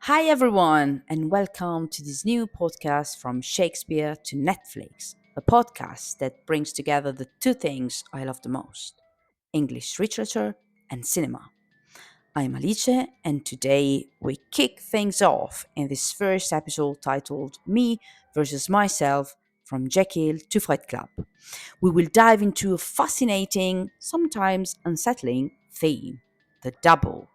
Hi, everyone, and welcome to this new podcast from Shakespeare to Netflix, a podcast that brings together the two things I love the most: English literature and cinema. I'm Alice, and today we kick things off in this first episode titled Me versus Myself from Jekyll to Fight Club. We will dive into a fascinating, sometimes unsettling theme: the double.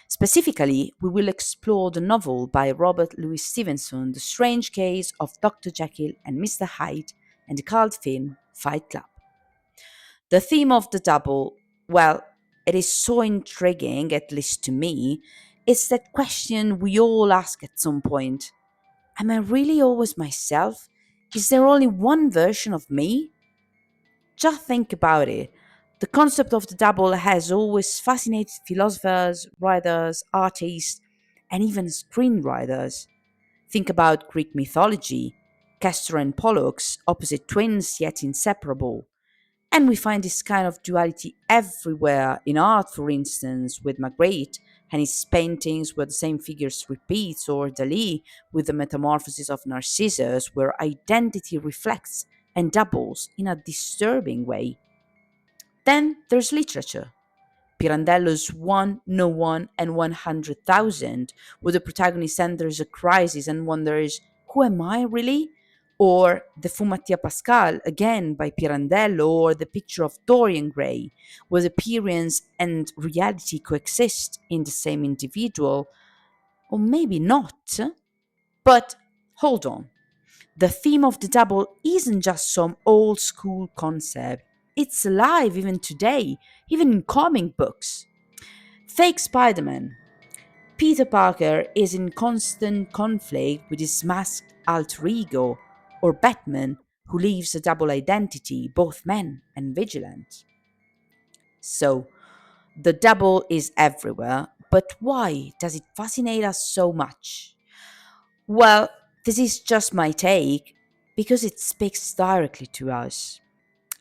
Specifically, we will explore the novel by Robert Louis Stevenson, The Strange Case of Dr. Jekyll and Mr. Hyde, and the cult film Fight Club. The theme of the double, well, it is so intriguing, at least to me. It's that question we all ask at some point: am I really always myself? Is there only one version of me? Just think about it. The concept of the double has always fascinated philosophers, writers, artists, and even screenwriters. Think about Greek mythology: Castor and Pollux, opposite twins yet inseparable. And we find this kind of duality everywhere in art, for instance, with Magritte and his paintings where the same figures repeats, or Dali with the metamorphosis of Narcissus, where identity reflects and doubles in a disturbing way. Then there's literature. Pirandello's One, No One, and 100,000, where the protagonist enters a crisis and wonders, who am I really? Or The Fumatia Pascal, again by Pirandello, or The Picture of Dorian Gray, where the appearance and reality coexist in the same individual, or maybe not. But hold on. The theme of the double isn't just some old school concept. It's alive even today, even in comic books. Fake Spider Man. Peter Parker is in constant conflict with his masked alter ego, or Batman, who lives a double identity, both man and vigilant. So, the double is everywhere, but why does it fascinate us so much? Well, this is just my take, because it speaks directly to us.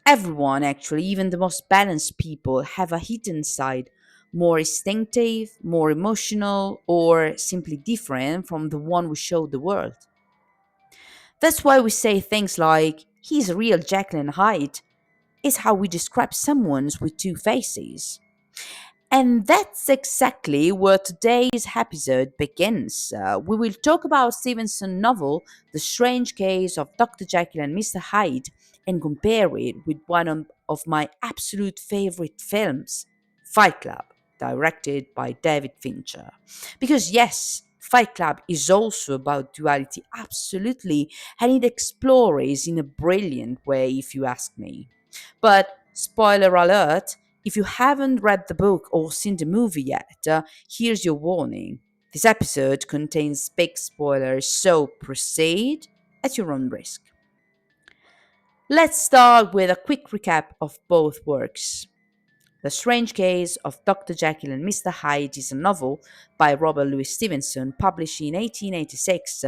Everyone, actually, even the most balanced people, have a hidden side, more instinctive, more emotional, or simply different from the one we show the world. That's why we say things like, he's a real Jekyll and Hyde, is how we describe someone with two faces. And that's exactly where today's episode begins. We will talk about Stevenson's novel, The Strange Case of Dr. Jekyll and Mr. Hyde, and compare it with one of my absolute favorite films, Fight Club, directed by David Fincher. Because, yes, Fight Club is also about duality, absolutely, and it explores in a brilliant way, if you ask me. But, spoiler alert, if you haven't read the book or seen the movie yet, here's your warning. This episode contains big spoilers, so proceed at your own risk. Let's start with a quick recap of both works. The Strange Case of Dr. Jekyll and Mr. Hyde is a novel by Robert Louis Stevenson published in 1886,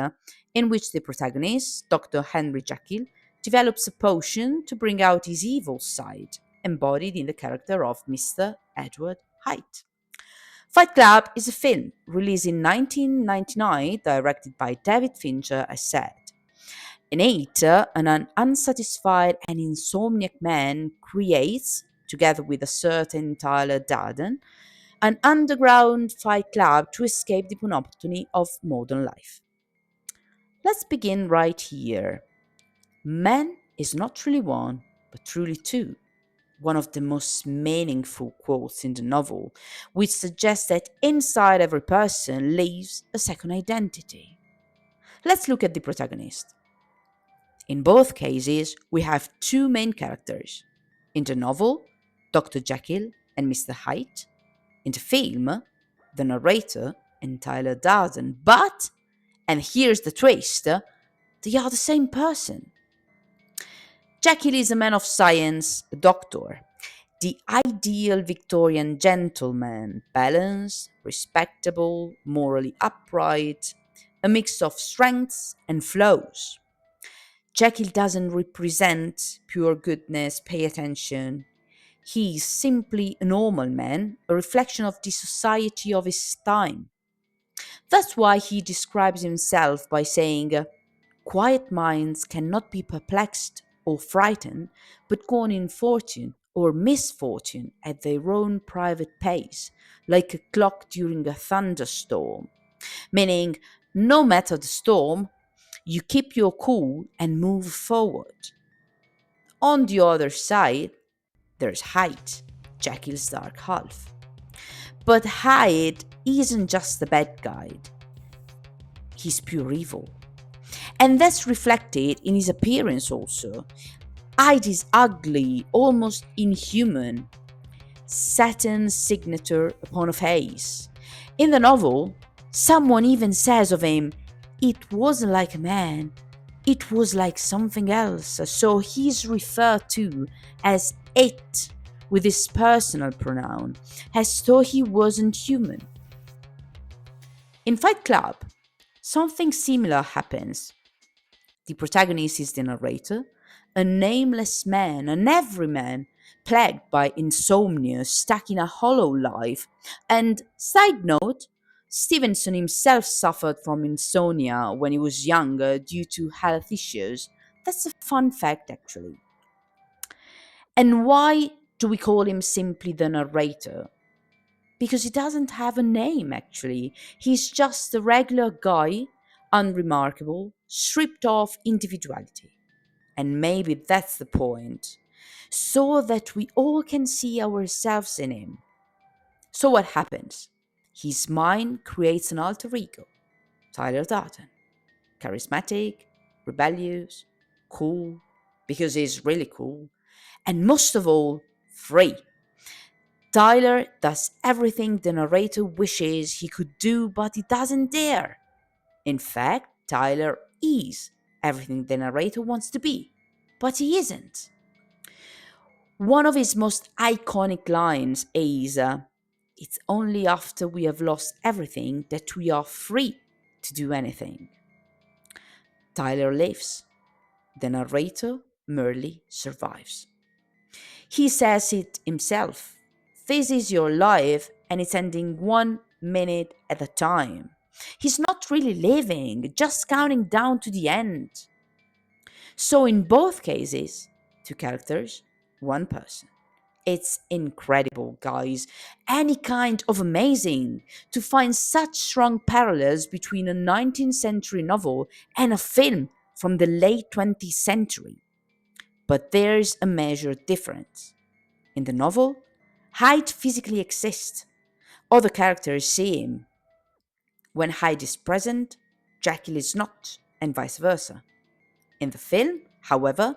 in which the protagonist, Dr. Henry Jekyll, develops a potion to bring out his evil side, embodied in the character of Mr. Edward Hyde. Fight Club is a film released in 1999, directed by David Fincher, as said. In it, an unsatisfied and insomniac man creates, together with a certain Tyler Darden, an underground fight club to escape the monotony of modern life. Let's begin right here. Man is not truly one, but truly two. One of the most meaningful quotes in the novel, which suggests that inside every person lives a second identity. Let's look at the protagonist. In both cases, we have two main characters. In the novel, Dr. Jekyll and Mr. Hyde. In the film, the narrator and Tyler Darden. But, and here's the twist, they are the same person. Jekyll is a man of science, a doctor, the ideal Victorian gentleman, balanced, respectable, morally upright, a mix of strengths and flaws. Jekyll doesn't represent pure goodness, pay attention. He is simply a normal man, a reflection of the society of his time. That's why he describes himself by saying, quiet minds cannot be perplexed or frightened, but go on in fortune or misfortune at their own private pace, like a clock during a thunderstorm. Meaning, no matter the storm, you keep your cool and move forward. On the other side, there's Hyde, Jekyll's dark half. But Hyde isn't just a bad guy, he's pure evil. And that's reflected in his appearance also. Hyde is ugly, almost inhuman, Saturn's signature upon a face. In the novel, someone even says of him, it wasn't like a man, it was like something else. So he's referred to as it with his personal pronoun, as though he wasn't human. In Fight Club, something similar happens. The protagonist is the narrator, a nameless man, an everyman, plagued by insomnia, stuck in a hollow life. And, side note, Stevenson himself suffered from insomnia when he was younger due to health issues. That's a fun fact, actually. And why do we call him simply the narrator? Because he doesn't have a name, actually. He's just a regular guy, unremarkable, stripped of individuality. And maybe that's the point. So that we all can see ourselves in him. So what happens? His mind creates an alter ego, Tyler Darden. Charismatic, rebellious, cool, because he's really cool, and most of all, free. Tyler does everything the narrator wishes he could do, but he doesn't dare. In fact, Tyler is everything the narrator wants to be, but he isn't. One of his most iconic lines is, it's only after we have lost everything that we are free to do anything. Tyler lives. The narrator merely survives. He says it himself. This is your life, and it's ending 1 minute at a time. He's not really living, just counting down to the end. So, in both cases, two characters, one person. It's incredible, guys. Any kind of amazing to find such strong parallels between a 19th century novel and a film from the late 20th century. But there's a major difference. In the novel, Hyde physically exists. Other characters see him. When Hyde is present, Jekyll is not, and vice versa. In the film, however,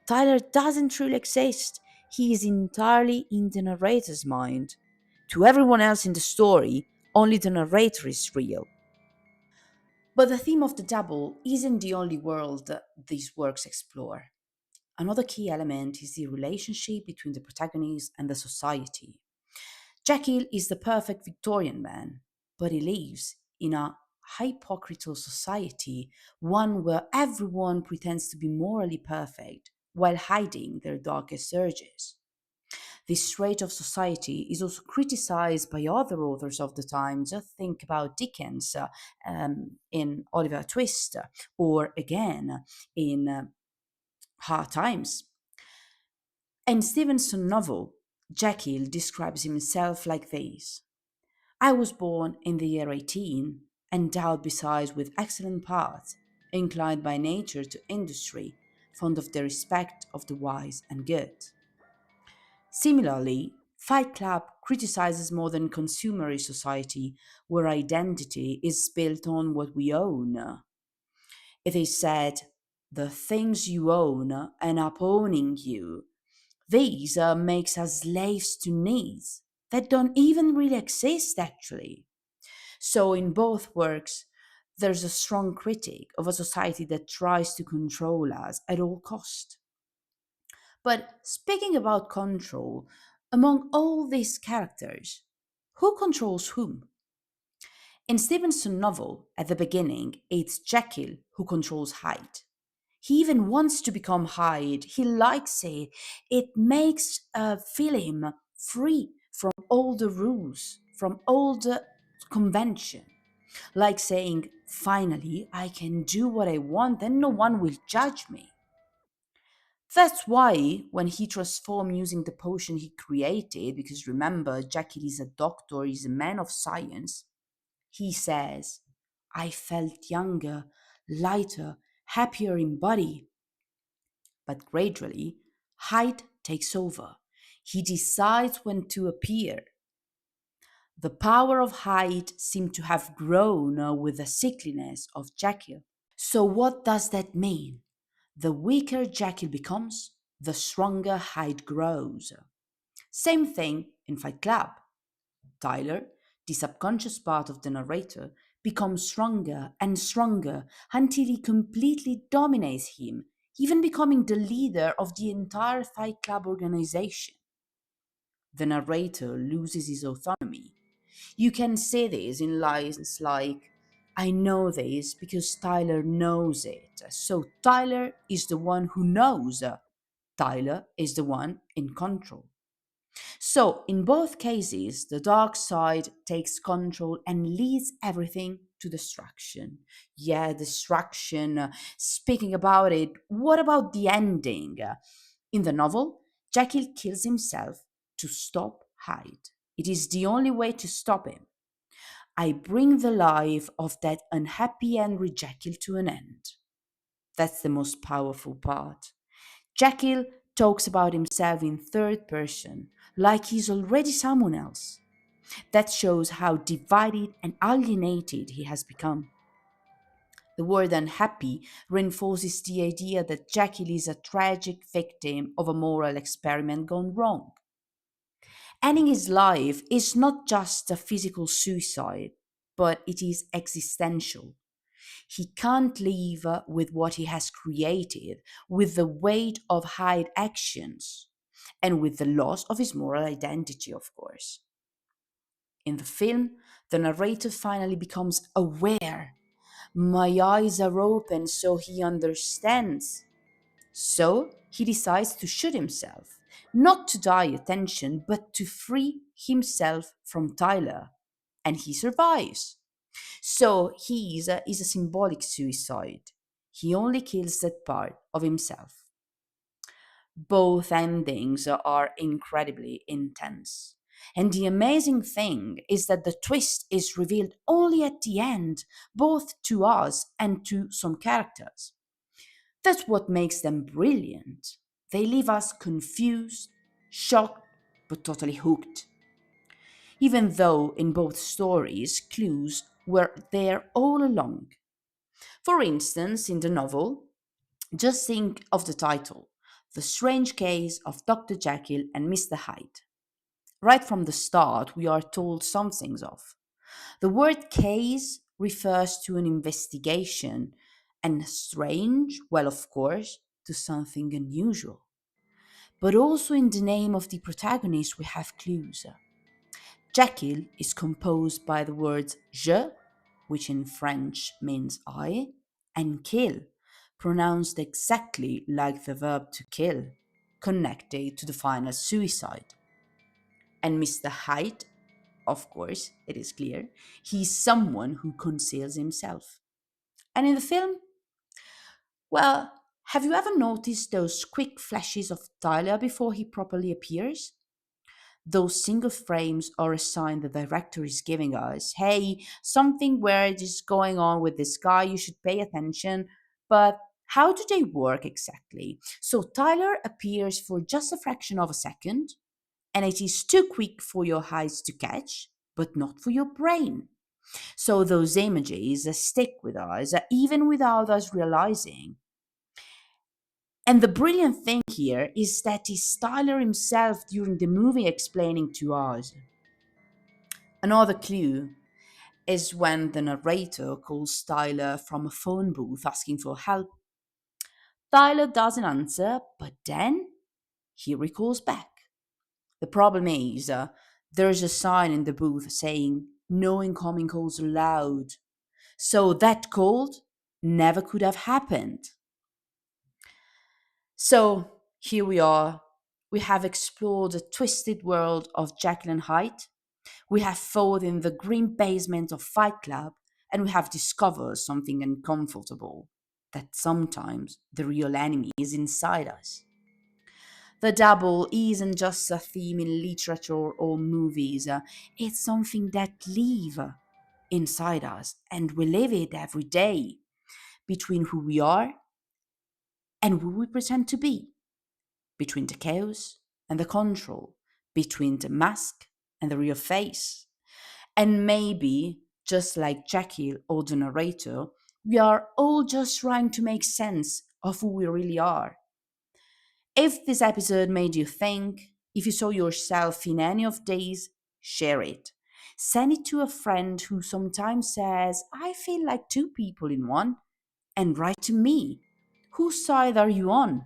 Tyler doesn't really exist. He is entirely in the narrator's mind. To everyone else in the story, only the narrator is real. But the theme of the double isn't the only world that these works explore. Another key element is the relationship between the protagonist and the society. Jekyll is the perfect Victorian man, but he lives in a hypocritical society, one where everyone pretends to be morally perfect while hiding their darkest urges. This trait of society is also criticized by other authors of the time. Just think about Dickens in Oliver Twist, or again in Hard Times. In Stevenson's novel, Jekyll describes himself like this. I was born in the year 18, endowed besides with excellent parts, inclined by nature to industry, fond of the respect of the wise and good. Similarly, Fight Club criticizes modern consumerist society where identity is built on what we own. It is said, the things you own end up owning you. These makes us slaves to needs that don't even really exist actually. So in both works, there's a strong critique of a society that tries to control us at all cost. But speaking about control, among all these characters, who controls whom? In Stevenson's novel, at the beginning, it's Jekyll who controls Hyde. He even wants to become Hyde. He likes it. It makes feel him free from all the rules, from all the convention. Like saying, finally, I can do what I want and no one will judge me. That's why when he transformed using the potion he created, because remember, Jekyll is a doctor, he's a man of science, he says, I felt younger, lighter, happier in body. But gradually, Hyde takes over. He decides when to appear. The power of Hyde seemed to have grown with the sickliness of Jekyll. So, what does that mean? The weaker Jekyll becomes, the stronger Hyde grows. Same thing in Fight Club. Tyler, the subconscious part of the narrator, becomes stronger and stronger until he completely dominates him, even becoming the leader of the entire Fight Club organization. The narrator loses his autonomy. You can say this in lines like, I know this because Tyler knows it. So Tyler is the one who knows. Tyler is the one in control. So, in both cases, the dark side takes control and leads everything to destruction. Yeah, destruction. Speaking about it, what about the ending? In the novel, Jekyll kills himself to stop Hyde. It is the only way to stop him. I bring the life of that unhappy Henry Jekyll to an end. That's the most powerful part. Jekyll talks about himself in third person, like he's already someone else. That shows how divided and alienated he has become. The word unhappy reinforces the idea that Jekyll is a tragic victim of a moral experiment gone wrong. Ending his life is not just a physical suicide, but it is existential. He can't live with what he has created, with the weight of Hyde actions, and with the loss of his moral identity, of course. In the film, the narrator finally becomes aware. My eyes are open, so he understands. So he decides to shoot himself, not to die attention, but to free himself from Tyler. And he survives. So is a symbolic suicide. He only kills that part of himself. Both endings are incredibly intense. And the amazing thing is that the twist is revealed only at the end, both to us and to some characters. That's what makes them brilliant. They leave us confused, shocked, but totally hooked. Even though in both stories clues were there all along. For instance, in the novel, just think of the title The Strange Case of Dr. Jekyll and Mr. Hyde. Right from the start, we are told something's off. The word case refers to an investigation, and strange, well, of course, to something unusual. But also in the name of the protagonist, we have clues. Jekyll is composed by the words je, which in French means I, and kill, pronounced exactly like the verb to kill, connected to the final suicide. And Mr. Hyde, of course, it is clear, he's someone who conceals himself. And in the film, well, have you ever noticed those quick flashes of Tyler before he properly appears? Those single frames are a sign the director is giving us, hey, something weird is going on with this guy, you should pay attention. But how do they work exactly? So Tyler appears for just a fraction of a second, and it is too quick for your eyes to catch, but not for your brain. So those images stick with us, even without us realizing. And the brilliant thing here is that it's Tyler himself during the movie explaining to us. Another clue is when the narrator calls Tyler from a phone booth asking for help. Tyler doesn't answer, but then he recalls back. The problem is, there's a sign in the booth saying no incoming calls allowed. So that call never could have happened. So here we are. We have explored the twisted world of Jekyll and Hyde. We have fought in the grim basement of Fight Club, and we have discovered something uncomfortable, that sometimes the real enemy is inside us. The double isn't just a theme in literature or movies, it's something that lives inside us, and we live it every day between who we are and who we pretend to be, between the chaos and the control, between the mask and the real face. And maybe, just like Jekyll or the narrator, we are all just trying to make sense of who we really are. If this episode made you think, if you saw yourself in any of these, share it. Send it to a friend who sometimes says, I feel like two people in one, and write to me. Whose side are you on?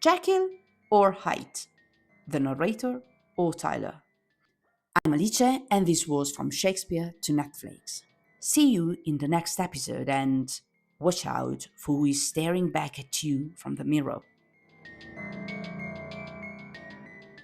Jekyll or Hyde? The narrator or Tyler? I'm Alice, and this was From Shakespeare to Netflix. See you in the next episode, and watch out for who is staring back at you from the mirror.